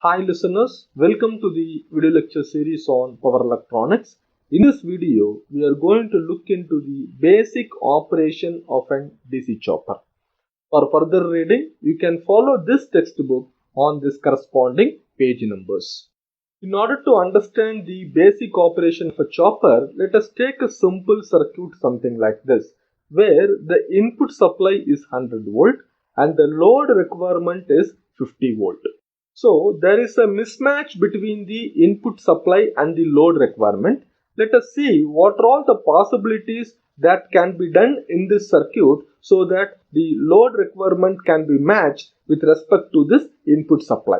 Hi listeners, welcome to the video lecture series on power electronics. In this video, we are going to look into the basic operation of an DC chopper. For further reading, you can follow this textbook on this corresponding page numbers. In order to understand the basic operation of a chopper, let us take a simple circuit something like this, where the input supply is 100 volt and the load requirement is 50 volt. So there is a mismatch between the input supply and the load requirement. Let us see what are all the possibilities that can be done in this circuit so that the load requirement can be matched with respect to this input supply.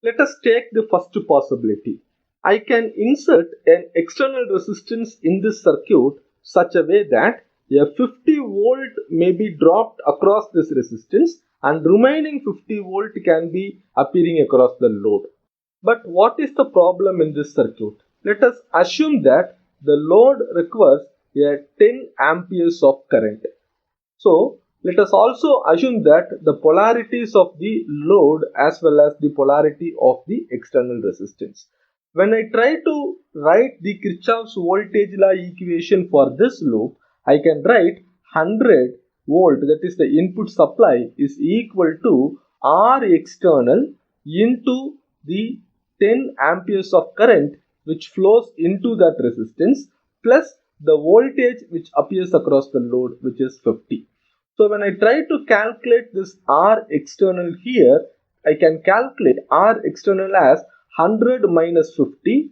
Let us take the first possibility. I can insert an external resistance in this circuit such a way that a 50 volt may be dropped across this resistance and remaining 50 volt can be appearing across the load. But what is the problem in this circuit? Let us assume that the load requires a 10 amperes of current. So let us also assume that the polarities of the load as well as the polarity of the external resistance. When I try to write the Kirchhoff's voltage law equation for this loop, I can write 100 volt, that is the input supply, is equal to R external into the 10 amperes of current which flows into that resistance plus the voltage which appears across the load, which is 50. So when I try to calculate this R external here, I can calculate R external as 100 minus 50.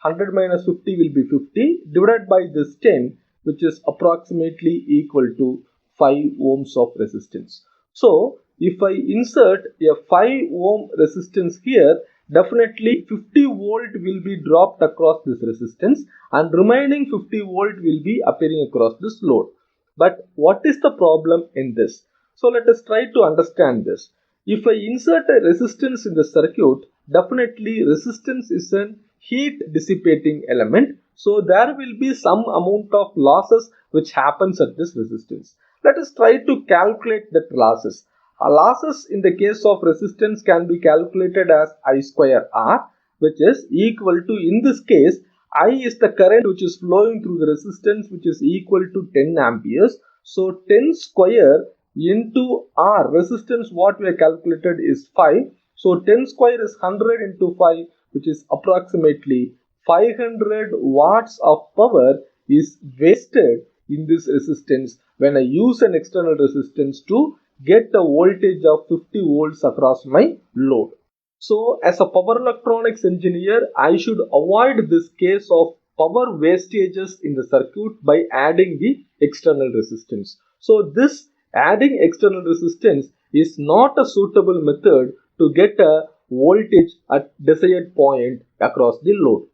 100 minus 50 will be 50 divided by this 10, which is approximately equal to 5 ohms of resistance. So if I insert a 5 ohm resistance here, definitely 50 volt will be dropped across this resistance and remaining 50 volt will be appearing across this load. But what is the problem in this? So let us try to understand this. If I insert a resistance in the circuit, definitely resistance is an heat dissipating element. So there will be some amount of losses which happens at this resistance. Let us try to calculate that losses. Losses in the case of resistance can be calculated as I square R, which is equal to, in this case, I is the current which is flowing through the resistance, which is equal to 10 amperes. So 10 square into R, resistance what we have calculated is 5. So 10 square is 100 into 5, which is approximately 500 watts of power is wasted in this resistance when I use an external resistance to get a voltage of 50 volts across my load. So as a power electronics engineer, I should avoid this case of power wastages in the circuit by adding the external resistance. So this adding external resistance is not a suitable method to get a voltage at desired point across the load.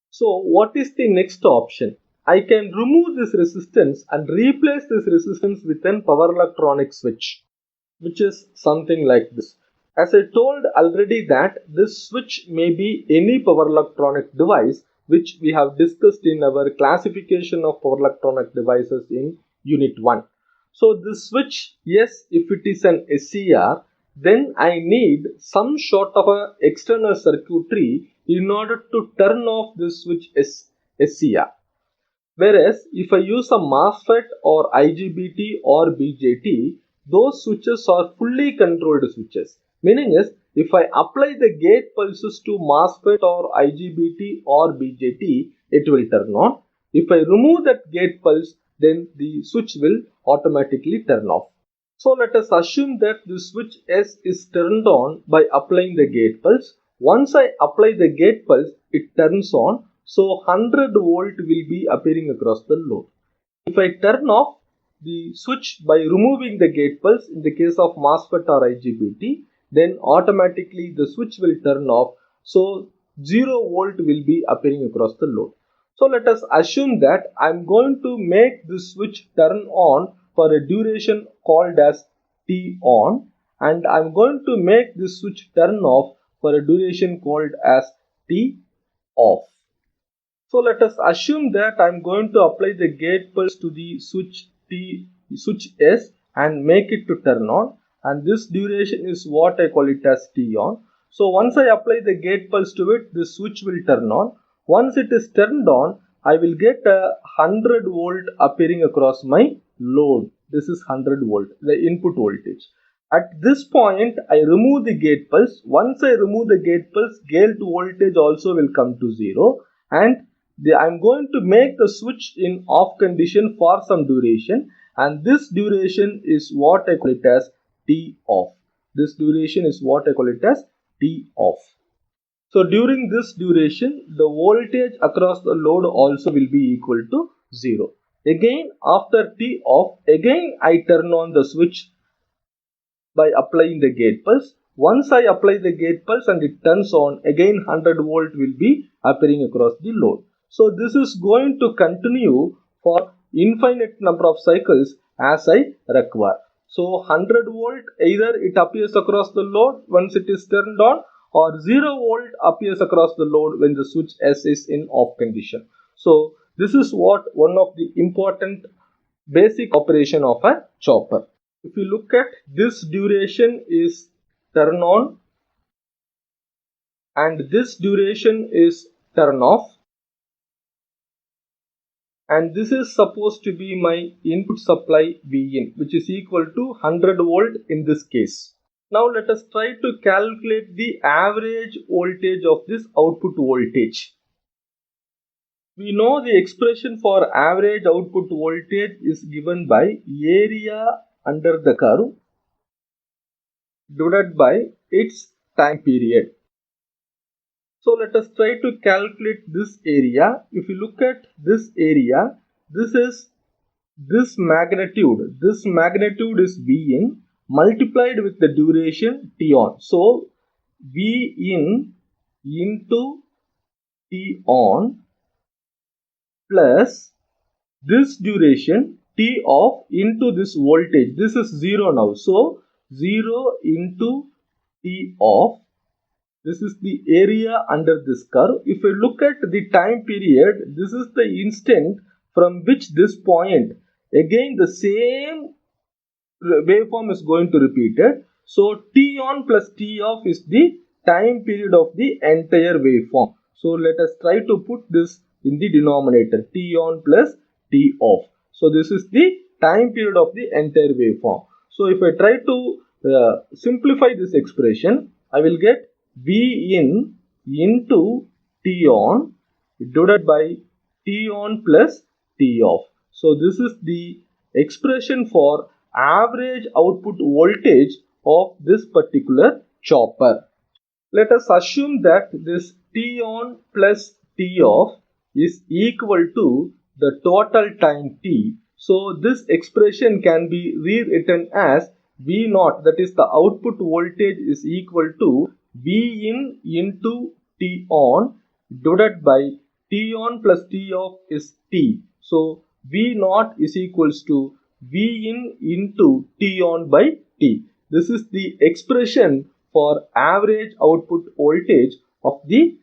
So what is the next option? I can remove this resistance and replace this resistance with an power electronic switch, which is something like this. As I told already that this switch may be any power electronic device which we have discussed in our classification of power electronic devices in unit 1. So this switch, yes, if it is an SCR, then I need some sort of a external circuitry in order to turn off this switch SCR. Whereas if I use a MOSFET or IGBT or BJT, those switches are fully controlled switches. Meaning is, if I apply the gate pulses to MOSFET or IGBT or BJT, it will turn on. If I remove that gate pulse, then the switch will automatically turn off. So let us assume that the switch S is turned on by applying the gate pulse. Once I apply the gate pulse, it turns on. So 100 volt will be appearing across the load. If I turn off the switch by removing the gate pulse in the case of MOSFET or IGBT, then automatically the switch will turn off. So 0 volt will be appearing across the load. So let us assume that I am going to make this switch turn on for a duration called as T on, and I am going to make this switch turn off for a duration called as T off. So let us assume that I am going to apply the gate pulse to the switch S and make it to turn on, and this duration is what I call it as T on. So once I apply the gate pulse to it, this switch will turn on. Once it is turned on, I will get a 100 volt appearing across my load. This is 100 volt, the input voltage. At this point, I remove the gate pulse. Once I remove the gate pulse, gate voltage also will come to 0, and I'm going to make the switch in off condition for some duration, and this duration is what I call it as T off. This duration is what I call it as T off. So during this duration, the voltage across the load also will be equal to 0. Again, after T off, again I turn on the switch by applying the gate pulse. Once I apply the gate pulse and it turns on, again 100 volt will be appearing across the load. So this is going to continue for infinite number of cycles as I require. So 100 volt, either it appears across the load once it is turned on, or 0 volt appears across the load when the switch S is in off condition. So this is what one of the important basic operation of a chopper. If you look at this duration is turn on and this duration is turn off, and this is supposed to be my input supply Vin, which is equal to 100 volt in this case. Now let us try to calculate the average voltage of this output voltage. We know the expression for average output voltage is given by area under the curve divided by its time period. So let us try to calculate this area. If you look at this area, this is this magnitude. This magnitude is Vin multiplied with the duration T on. So Vin into T on plus this duration T off into this voltage. This is 0 now. So 0 into T off. This is the area under this curve. If you look at the time period, this is the instant from which this point, again the same waveform is going to repeat it. So T on plus T off is the time period of the entire waveform. So let us try to put this in the denominator, T on plus T off. So this is the time period of the entire waveform. So if I try to simplify this expression, I will get Vin into T on divided by T on plus T off. So this is the expression for average output voltage of this particular chopper. Let us assume that this T on plus T off is equal to the total time T. So this expression can be rewritten as V naught, that is the output voltage, is equal to Vin into T on divided by T on plus T off is T. So V naught is equals to Vin into T on by T. This is the expression for average output voltage of the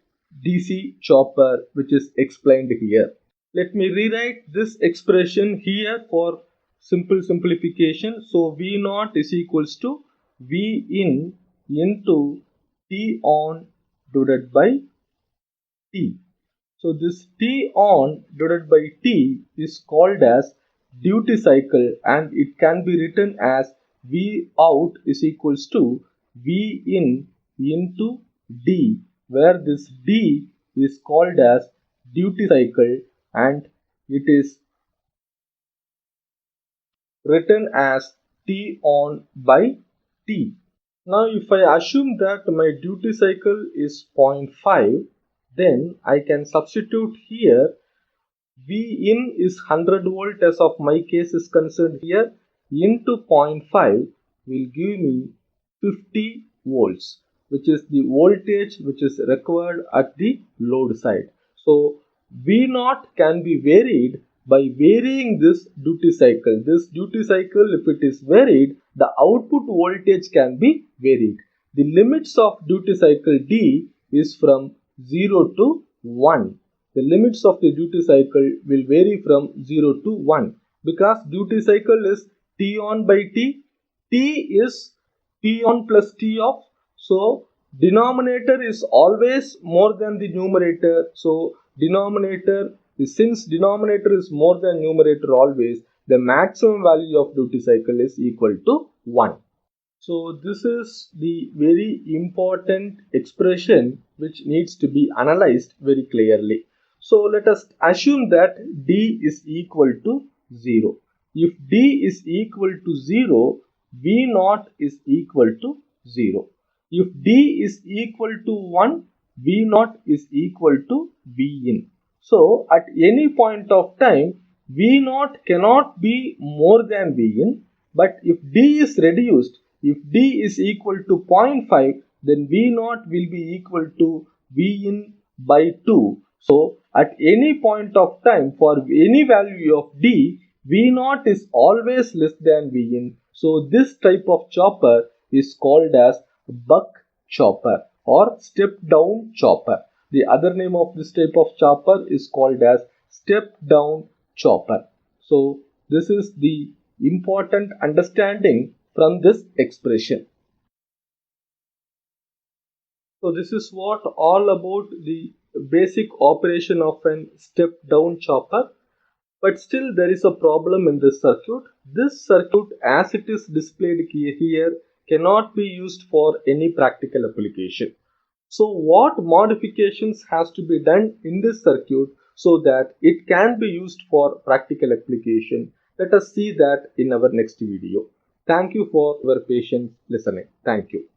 DC chopper, which is explained here. Let me rewrite this expression here for simple simplification. So V naught is equals to Vin into T on divided by T. So this T on divided by T is called as duty cycle, and it can be written as V out is equals to V in into D, where this D is called as duty cycle and it is written as T on by T. Now if I assume that my duty cycle is 0.5, then I can substitute here V in is 100 volt as of my case is concerned here, into 0.5 will give me 50 volts, which is the voltage which is required at the load side. So V naught can be varied by varying this duty cycle. This duty cycle, if it is varied, the output voltage can be varied. The limits of duty cycle D is from 0 to 1. The limits of the duty cycle will vary from 0 to 1 because duty cycle is T on by T. T is T on plus T off. So denominator is always more than the numerator. So denominator is, since denominator is more than numerator always, the maximum value of duty cycle is equal to 1. So this is the very important expression which needs to be analyzed very clearly. So let us assume that D is equal to 0. If D is equal to 0, V naught is equal to 0. If D is equal to 1, V naught is equal to V in. So at any point of time, V naught cannot be more than V in, but if D is reduced, if D is equal to 0.5, then V naught will be equal to V in by 2. So at any point of time for any value of D, V naught is always less than V in. So this type of chopper is called as buck chopper or step down chopper. The other name of this type of chopper is called as step down chopper. So this is the important understanding from this expression. So this is what all about the basic operation of an step down chopper. But still there is a problem in this circuit. This circuit as it is displayed here cannot be used for any practical application. So what modifications has to be done in this circuit so that it can be used for practical application? Let us see that in our next video. Thank you for your patience listening. Thank you.